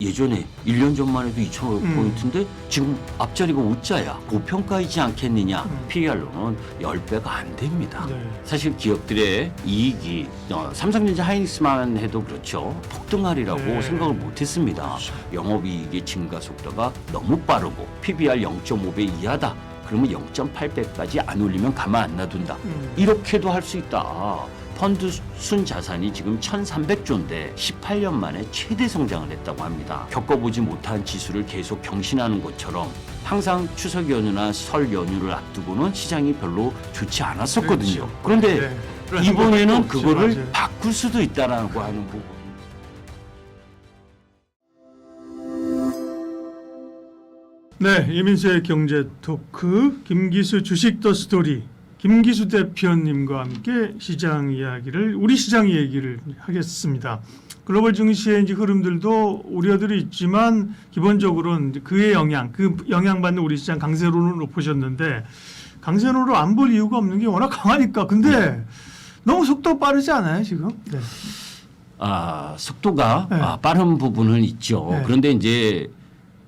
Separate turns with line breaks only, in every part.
예전에 1년 전만 해도 2,500포인트인데 지금 앞자리가 5자야. 고평가이지 않겠느냐. PER로는 10배가 안 됩니다.
네.
사실 기업들의 이익이 삼성전자 하이닉스만 해도 그렇죠. 폭등하리라고
네.
생각을 못했습니다.
그렇죠.
영업이익의 증가 속도가 너무 빠르고 PBR 0.5배 이하다. 그러면 0.8배까지 안 올리면 가만 안 놔둔다. 이렇게도 할 수 있다. 펀드 순 자산이 지금 1,300조인데 18년 만에 최대 성장을 했다고 합니다. 겪어보지 못한 지수를 계속 경신하는 것처럼 항상 추석 연휴나 설 연휴를 앞두고는 시장이 별로 좋지 않았었거든요.
그렇죠.
그런데
네.
이번에는
없죠.
그거를
맞아요.
바꿀 수도 있다라고 하는 부분.
네, 이민수의 경제 토크 김기수 주식 더 스토리 김기수 대표님과 함께 시장 이야기를 우리 시장 얘기를 하겠습니다. 글로벌 증시의 이제 흐름들도 우려들이 있지만 기본적으로는 이제 그의 영향, 그 영향받는 우리 시장 강세로는 보셨는데 강세로로 안 볼 이유가 없는 게 워낙 강하니까. 근데 너무 속도 빠르지 않아요 지금? 네.
속도가
네.
빠른 부분은 있죠.
네.
그런데 이제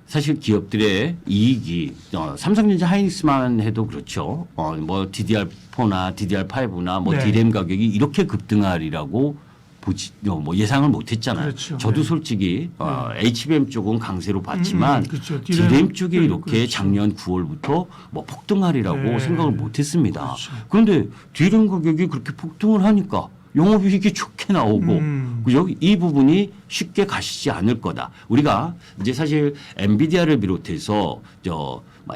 사실 기업들의 이익이 삼성전자 하이닉스만 해도 그렇죠. 뭐 DDR4나 DDR5나 뭐
네.
D램 가격이 이렇게 급등하리라고 뭐 예상을 못했잖아요.
그렇죠.
저도
네.
솔직히 HBM 쪽은 강세로 봤지만
그렇죠.
D램 쪽이 이렇게
그렇죠.
작년 9월부터 뭐 폭등하리라고
네.
생각을 못했습니다.
그렇죠.
그런데 D램 가격이 그렇게 폭등을 하니까 영업이익이 좋게 나오고 그죠? 이 부분이 쉽게 가시지 않을 거다. 우리가 이제 사실 엔비디아를 비롯해서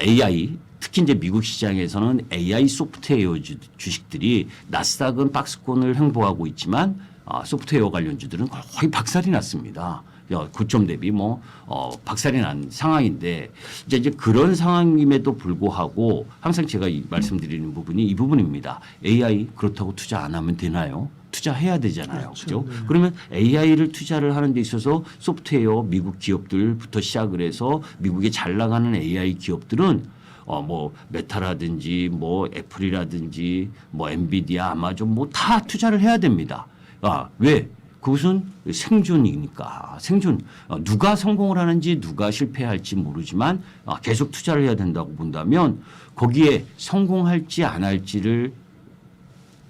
AI 특히 이제 미국 시장에서는 AI 소프트웨어 주식들이 나스닥은 박스권을 횡보하고 있지만 소프트웨어 관련주들은 거의 박살이 났습니다. 고점 대비 박살이 난 상황인데 이제 그런 상황임에도 불구하고 항상 제가 말씀드리는 부분이 이 부분입니다. AI 그렇다고 투자 안 하면 되나요? 투자해야 되잖아요.
그렇죠.
그죠?
네.
그러면 AI를 투자를 하는 데 있어서 소프트웨어 미국 기업들부터 시작을 해서 미국에 잘 나가는 AI 기업들은 뭐 메타라든지 뭐 애플이라든지 뭐 엔비디아 아마존 뭐 다 투자를 해야 됩니다. 왜? 그것은 생존이니까. 생존. 누가 성공을 하는지 누가 실패할지 모르지만 계속 투자를 해야 된다고 본다면 거기에 성공할지 안 할지를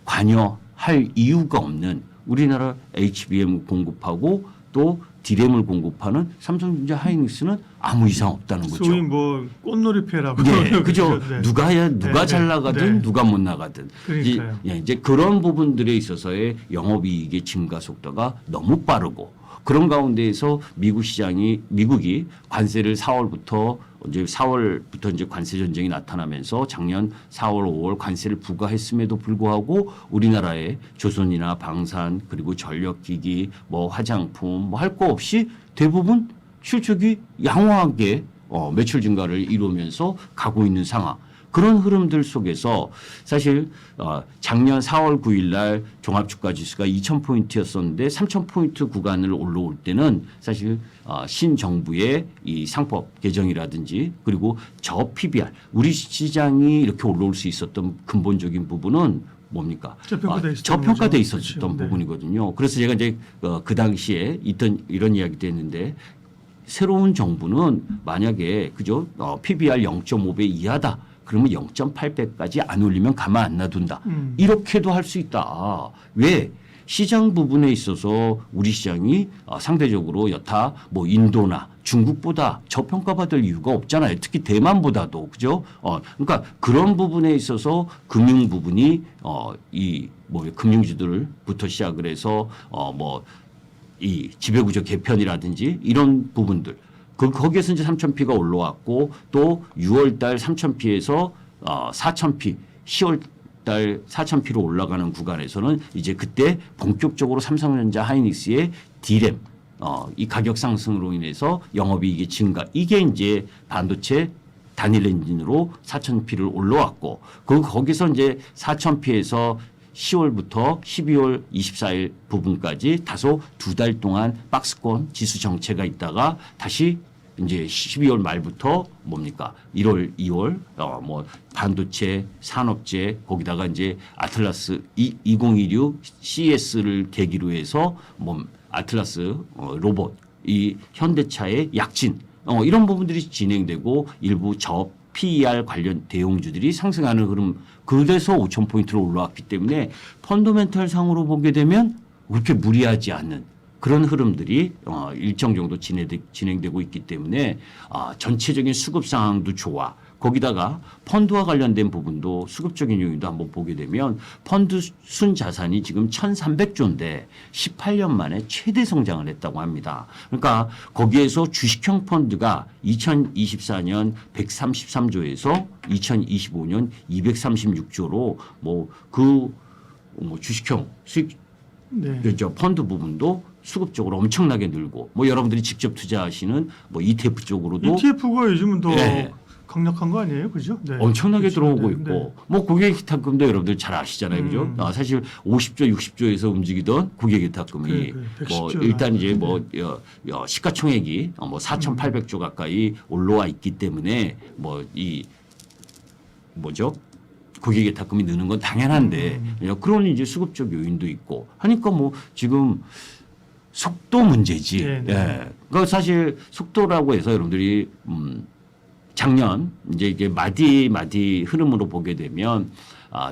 관여할 이유가 없는 우리나라 HBM 공급하고 또 D램을 공급하는 삼성전자 하이닉스는 아무 이상 없다는 거죠.
소위 뭐 꽃놀이패라고.
네, 그죠.
네.
누가 잘 나가든
네.
누가 못 나가든.
그러니까요.
이제 그런 부분들에 있어서의 영업이익의 증가 속도가 너무 빠르고 그런 가운데에서 미국이 관세를 4월부터 이제 관세 전쟁이 나타나면서 작년 4월, 5월 관세를 부과했음에도 불구하고 우리나라의 조선이나 방산 그리고 전력기기 뭐 화장품 뭐 할 거 없이 대부분 실적이 양호하게 매출 증가를 이루면서 가고 있는 상황. 그런 흐름들 속에서 사실 작년 4월 9일 날 종합주가지수가 2,000포인트였었는데 3,000포인트 구간을 올라올 때는 사실 신정부의 이 상법 개정이라든지 그리고 저 PBR 우리 시장이 이렇게 올라올 수 있었던 근본적인 부분은 뭡니까? 저평가돼 있었던
그렇죠.
부분이거든요. 그래서 제가 이제 그 당시에 이런 이야기도 했는데 새로운 정부는 만약에 그죠? PBR 0.5배 이하다. 그러면 0.8배까지 안 올리면 가만 안 놔둔다. 이렇게도 할 수 있다. 왜? 시장 부분에 있어서 우리 시장이 상대적으로 여타 뭐 인도나 중국보다 저평가받을 이유가 없잖아요. 특히 대만보다도 그죠? 그러니까 그런 부분에 있어서 금융 부분이 이 뭐 금융주들부터 시작을 해서 이 지배구조 개편이라든지 이런 부분들. 거기에서 이제 3,000P가 올라왔고 또 6월 달 3,000P에서 4,000P, 10월 달 4,000P로 올라가는 구간에서는 이제 그때 본격적으로 삼성전자 하이닉스의 D램 이 가격 상승으로 인해서 영업이익의 증가 이게 이제 반도체 단일 엔진으로 4,000P를 올라왔고 거기서 이제 4,000P에서 10월부터 12월 24일 부분까지 다소 2달 동안 박스권 지수 정체가 있다가 다시 이제 12월 말부터 뭡니까 1월, 2월 뭐 반도체, 산업재 거기다가 이제 아틀라스 2016 CS를 계기로 해서 뭐 아틀라스 로봇 이 현대차의 약진 이런 부분들이 진행되고 일부 저 PER 관련 대형주들이 상승하는 흐름 그래서 5,000포인트로 올라왔기 때문에 펀더멘탈 상으로 보게 되면 그렇게 무리하지 않는 그런 흐름들이 일정 정도 진행되고 있기 때문에 전체적인 수급 상황도 좋아. 거기다가 펀드와 관련된 부분도 수급적인 요인도 한번 보게 되면 펀드 순 자산이 지금 1,300조인데 18년 만에 최대 성장을 했다고 합니다. 그러니까 거기에서 주식형 펀드가 2024년 133조에서 2025년 236조로 주식형 수익
네.
그렇죠. 펀드 부분도 수급적으로 엄청나게 늘고 여러분들이 직접 투자하시는 ETF 쪽으로도
ETF가 요즘은 더
네.
강력한 거 아니에요, 그죠? 네.
엄청나게
그렇죠.
들어오고
네.
있고 고객기탁금도 여러분들 잘 아시잖아요, 그죠? 사실 50조, 60조에서 움직이던 고객기탁금이
그 110조
일단 이제 시가총액이 4,800조 가까이 올라와 있기 때문에 고객기탁금이 느는 건 당연한데 그런 이제 수급적 요인도 있고 하니까 지금 속도 문제지.
네, 네.
예. 그러니까 사실 속도라고 해서 여러분들이 작년 이제 이게 마디 흐름으로 보게 되면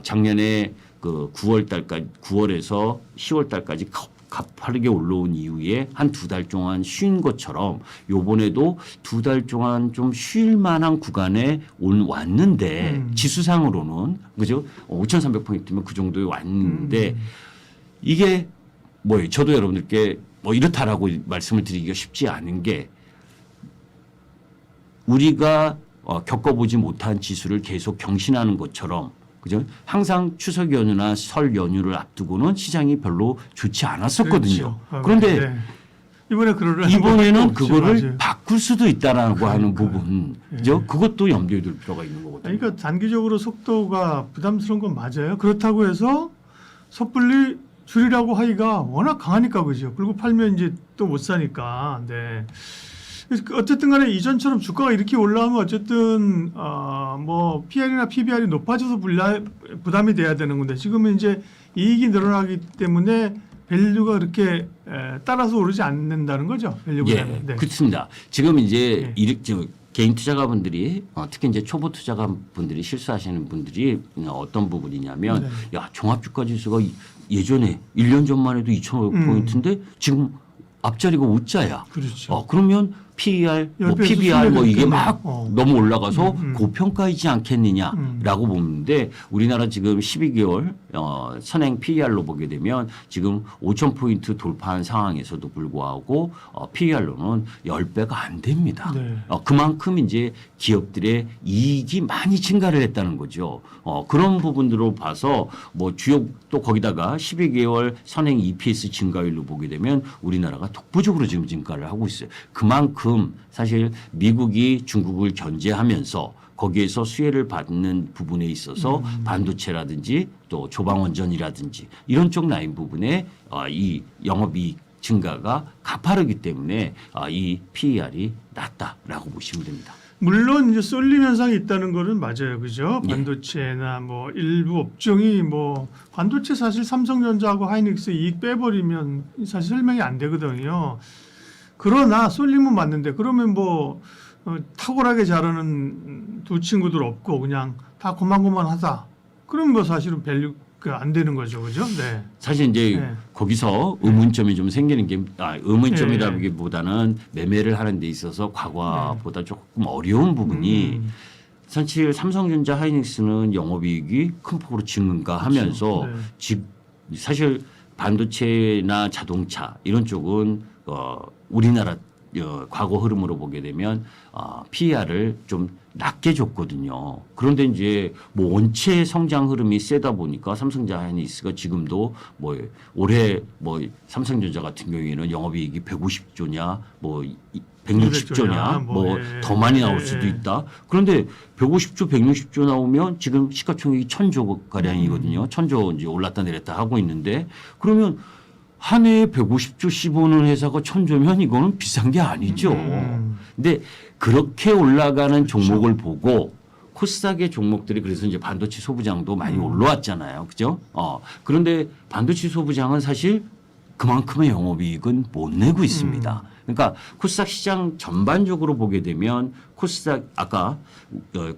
작년에 그 9월에서 10월달까지 가파르게 올라온 이후에 한 두 달 동안 쉰 것처럼 요번에도 두 달 동안 좀 쉴 만한 구간에 왔는데 지수상으로는 그죠? 5,300포인트면 그 정도에 왔는데 이게 저도 여러분들께 이렇다라고 말씀을 드리기가 쉽지 않은 게 우리가 겪어보지 못한 지수를 계속 경신하는 것처럼 그죠? 항상 추석 연휴나 설 연휴를 앞두고는 시장이 별로 좋지 않았었거든요.
그렇죠.
그런데
네.
이번에는
없죠.
그거를
맞아요.
바꿀 수도 있다라고 하는
그러니까요.
부분,
예.
그죠? 그것도 염두에 둘 필요가 있는 거거든요.
그러니까 단기적으로 속도가 부담스러운 건 맞아요. 그렇다고 해서 섣불리 줄이라고 하기가 워낙 강하니까 그죠. 그리고 팔면 이제 또 못 사니까. 네. 그래서 어쨌든 간에 이전처럼 주가가 이렇게 올라가면 어쨌든 PR이나 PBR이 높아져서 부담이 돼야 되는 건데 지금은 이제 이익이 늘어나기 때문에 밸류가 그렇게 따라서 오르지 않는다는 거죠. 밸류보다는.
예,
네.
그렇습니다. 지금 이제
네.
개인 투자가분들이 특히 이제 초보 투자가분들이 실수하시는 분들이 어떤 부분이냐면
네.
야 종합주가지수가 예전에 1년 전만 해도 2,500포인트인데 지금 앞자리가 5자야.
그렇죠.
그러면 PER,
10배에서
PBR 이게
20배
막
됐겠네.
너무 올라가서 고평가이지 않겠느냐라고 보는데 우리나라 지금 12개월 선행 PER로 보게 되면 지금 5,000포인트 돌파한 상황에서도 불구하고 PER로는 10배가 안 됩니다.
네.
그만큼 이제 기업들의 이익이 많이 증가를 했다는 거죠. 그런 부분으로 봐서 주요 또 거기다가 12개월 선행 EPS 증가율로 보게 되면 우리나라가 독보적으로 지금 증가를 하고 있어요. 그만큼 사실 미국이 중국을 견제하면서 거기에서 수혜를 받는 부분에 있어서 반도체라든지 또 조방원전이라든지 이런 쪽 라인 부분에 이 영업이익 증가가 가파르기 때문에 이 PER이 낮다라고 보시면 됩니다.
물론 이제 쏠림 현상이 있다는 거는 맞아요, 그죠?
예.
반도체나 일부 업종이 반도체 사실 삼성전자하고 하이닉스 이익 빼버리면 사실 설명이 안 되거든요. 그러나 쏠림은 맞는데 그러면 탁월하게 자라는 두 친구들 없고 그냥 다 고만고만하다. 그럼 사실은 밸류 안 되는 거죠, 그죠? 네.
사실 이제
네.
거기서 의문점이 좀 생기는 게 의문점이라기보다는 매매를 하는 데 있어서 과거보다 조금 어려운 부분이 사실 삼성전자 하이닉스는 영업이익이 큰 폭으로 증가하면서
그렇죠. 네.
사실 반도체나 자동차 이런 쪽은 우리나라 과거 흐름으로 보게 되면 PER을 좀 낮게 줬거든요. 그런데 이제 원체 성장 흐름이 세다 보니까 삼성전자 하이닉스가 지금도 올해 삼성전자 같은 경우에는 영업이익이 150조냐 160조냐 더 많이 나올 수도 있다. 그런데 150조, 160조 나오면 지금 시가총액이 1,000조 가량이거든요. 1,000조 이제 올랐다 내렸다 하고 있는데 그러면 한 해에 150조 씹어오는 회사가 1,000조면 이거는 비싼 게 아니죠. 근데 그렇게 올라가는 종목을 보고 코스닥의 종목들이 그래서 이제 반도체 소부장도 많이 올라왔잖아요. 그죠? 그런데 반도체 소부장은 사실 그만큼의 영업이익은 못 내고 있습니다. 그러니까 코스닥 시장 전반적으로 보게 되면 코스닥 아까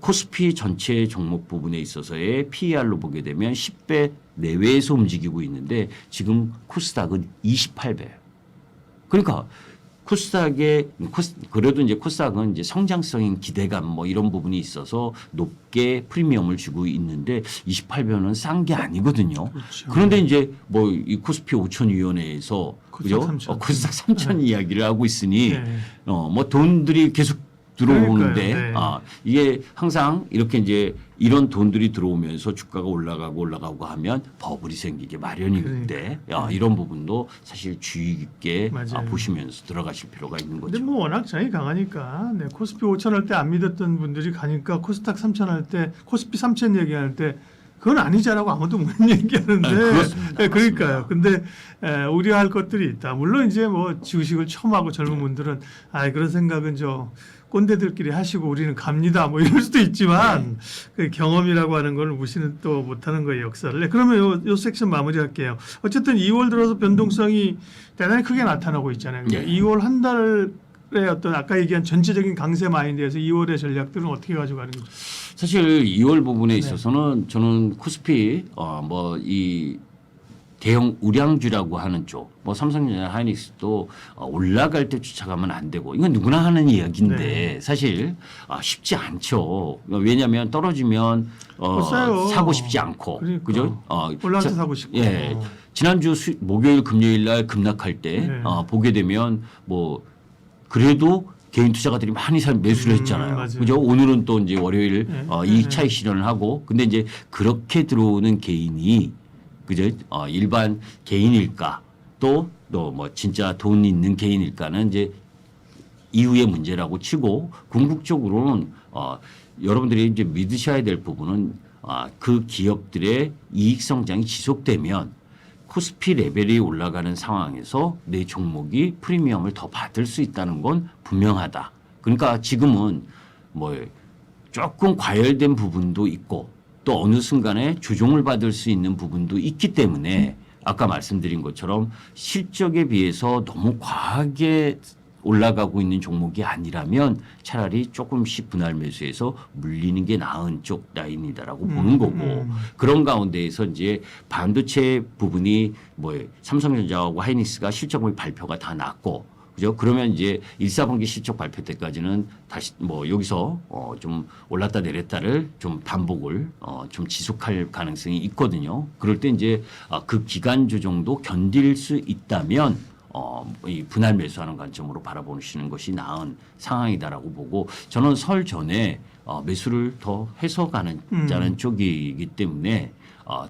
코스피 전체 종목 부분에 있어서의 PER로 보게 되면 10배 내외에서 움직이고 있는데 지금 코스닥은 28배예요. 그러니까 그래도 이제 코스닥은 이제 성장성인 기대감 뭐 이런 부분이 있어서 높게 프리미엄을 주고 있는데 28배는 싼 게 아니거든요.
그렇죠.
그런데 이제 뭐 이 코스피 5천위원회에서 그죠? 코스닥 3천 이야기를 하고 있으니
네.
뭐 돈들이 계속 들어오는데
그러니까요. 네.
이게 항상 이렇게 이제 이런 돈들이 들어오면서 주가가 올라가고 하면 버블이 생기게 마련인데 이런 부분도 사실 주의 깊게
맞아요.
보시면서 들어가실 필요가 있는
근데
거죠.
뭐 워낙 장이 강하니까 네, 코스피 5천 할 때 안 믿었던 분들이 가니까 코스닥 3천 할 때 코스피 3천 얘기할 때 그건 아니잖아고 아무도 못 얘기하는데
그렇습니다.
네, 그러니까요. 근데 우려할 것들이 있다. 물론 이제 뭐 주식을 처음 하고 젊은 분들은 그런 생각은 꼰대들끼리 하시고 우리는 갑니다. 뭐 이럴 수도 있지만 그 경험이라고 하는 걸 무시는 또 못하는 거예요, 역사를. 네, 그러면 요 섹션 마무리할게요. 어쨌든 2월 들어서 변동성이 대단히 크게 나타나고 있잖아요.
네.
2월 한 달에 어떤 아까 얘기한 전체적인 강세 마인드에서 2월의 전략들은 어떻게 가져가는 거죠?
사실 2월 부분에 있어서는 저는 코스피 뭐 이 대형 우량주라고 하는 쪽, 뭐 삼성전자, 하이닉스도 올라갈 때 쫓아가면 안 되고 이건 누구나 하는 이야기인데
네.
사실 쉽지 않죠. 왜냐하면 떨어지면 사고 싶지 않고,
그러니까.
그죠?
올라갈 때 사고 싶고.
예. 지난주 목요일, 금요일 날 급락할 때
네.
보게 되면 뭐 그래도 개인 투자가들이 많이 매수를 했잖아요.
맞아요.
그죠? 오늘은 또 이제 월요일
네.
이익 차익 실현을 하고 근데 이제 그렇게 들어오는 개인이 그죠? 일반 개인일까 또 뭐 진짜 돈 있는 개인일까는 이제 이후의 문제라고 치고 궁극적으로는 여러분들이 이제 믿으셔야 될 부분은 그 기업들의 이익 성장이 지속되면 코스피 레벨이 올라가는 상황에서 내 종목이 프리미엄을 더 받을 수 있다는 건 분명하다. 그러니까 지금은 뭐 조금 과열된 부분도 있고 또 어느 순간에 조정을 받을 수 있는 부분도 있기 때문에 아까 말씀드린 것처럼 실적에 비해서 너무 과하게 올라가고 있는 종목이 아니라면 차라리 조금씩 분할 매수해서 물리는 게 나은 쪽 라인이다라고 보는 거고 그런 가운데에서 이제 반도체 부분이 뭐 삼성전자하고 하이닉스가 실적을 발표가 다 났고 그죠? 그러면 이제 1, 4분기 실적 발표 때까지는 다시 뭐 여기서 좀 올랐다 내렸다를 좀 반복을 좀 지속할 가능성이 있거든요. 그럴 때 이제 그 기간 조정도 견딜 수 있다면 이 분할 매수하는 관점으로 바라보시는 것이 나은 상황이다라고 보고 저는 설 전에 매수를 더 해서 가는 자는 쪽이기 때문에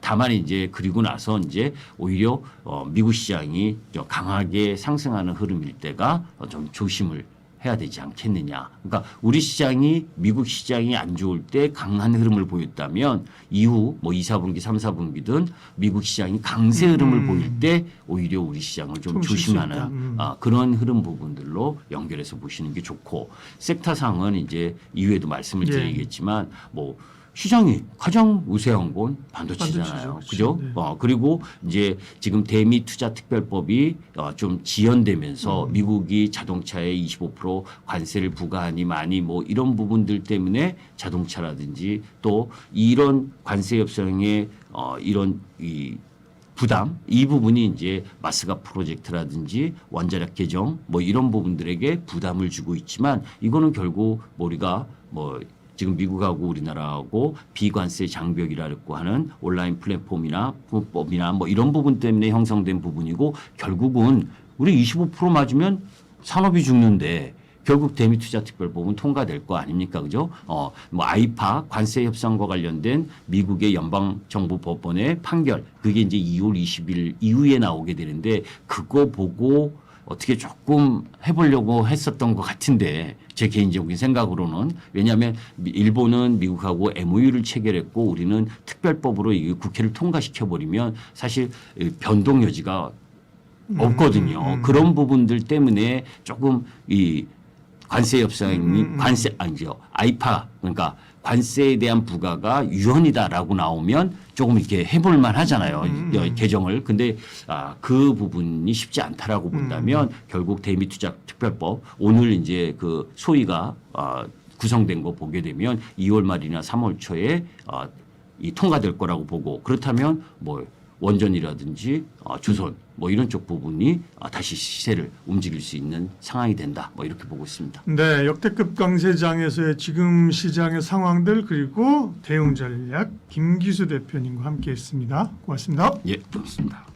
다만 이제 그리고 나서 이제 오히려 미국 시장이 강하게 상승하는 흐름일 때가 좀 조심을 해야 되지 않겠느냐. 그러니까 우리 시장이 미국 시장이 안 좋을 때 강한 흐름을 보였다면 이후 뭐 2, 4분기, 3, 4분기든 미국 시장이 강세 흐름을 보일 때 오히려 우리 시장을 좀 조심하는 그런 흐름 부분들로 연결해서 보시는 게 좋고 섹터상은 이제 이후에도 말씀을 드리겠지만 뭐 시장이 가장 우세한 건 반도체잖아요. 그죠?
네.
그리고 이제 지금 대미 투자 특별법이 좀 지연되면서 미국이 자동차에 25% 관세를 부과하니 많이 뭐 이런 부분들 때문에 자동차라든지 또 이런 관세 협상의 이런 이 부담 이 부분이 이제 마스가 프로젝트라든지 원자력 개정 뭐 이런 부분들에게 부담을 주고 있지만 이거는 결국 우리가 뭐 지금 미국하고 우리나라하고 비관세 장벽이라고 하는 온라인 플랫폼이나 법이나 뭐 이런 부분 때문에 형성된 부분이고 결국은 우리 25% 맞으면 산업이 죽는데 결국 대미투자특별법은 통과될 거 아닙니까, 그죠? 뭐 아이파 관세 협상과 관련된 미국의 연방정부 법원의 판결 그게 이제 2월 20일 이후에 나오게 되는데 그거 보고 어떻게 조금 해보려고 했었던 것 같은데 제 개인적인 생각으로는 왜냐하면 일본은 미국하고 MOU를 체결했고 우리는 특별법으로 이 국회를 통과시켜버리면 사실 변동 여지가 없거든요. 그런 부분들 때문에 조금 이 관세 협상이 관세 아니죠. 아이파 그러니까 관세에 대한 부과가 유연이다라고 나오면 조금 이렇게 해볼만 하잖아요. 개정을. 근데 그 부분이 쉽지 않다라고 본다면 결국 대미투자특별법 오늘 이제 그 소위가 구성된 거 보게 되면 2월 말이나 3월 초에 이 통과될 거라고 보고 그렇다면 뭐 원전이라든지 조선 뭐 이런 쪽 부분이 다시 시세를 움직일 수 있는 상황이 된다. 뭐 이렇게 보고 있습니다.
네, 역대급 강세장에서의 지금 시장의 상황들 그리고 대응 전략 김기수 대표님과 함께했습니다. 고맙습니다.
예, 고맙습니다.